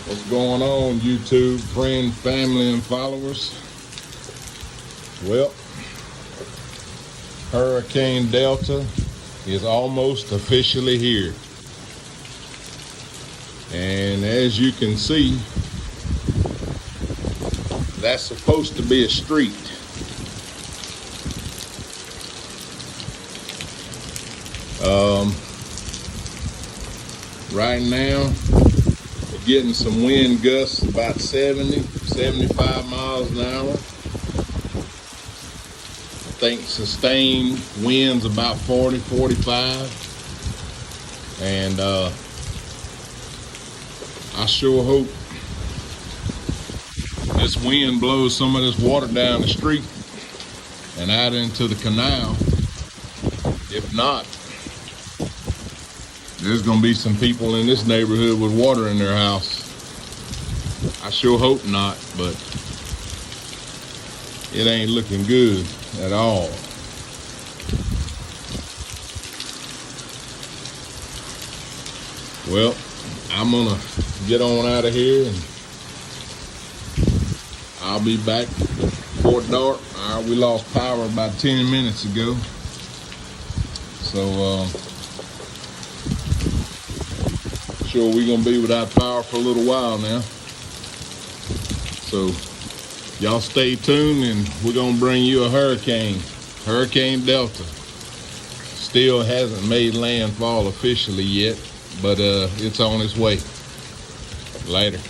What's going on, YouTube, friends, family, and followers? Well, Hurricane Delta is almost officially here. And as you can see, that's supposed to be a street. Right now, we're getting some wind gusts about 70, 75 miles an hour. I think sustained winds about 40, 45. And I sure hope this wind blows some of this water down the street and out into the canal. If not, there's gonna be some people in this neighborhood with water in their house. I sure hope not, but it ain't looking good at all. Well, I'm gonna get on out of here and I'll be back before dark. We lost power about 10 minutes ago. So sure we're gonna be without power for a little while now. So y'all stay tuned and we're gonna bring you a hurricane. Hurricane Delta. Still hasn't made landfall officially yet, but it's on its way. Later.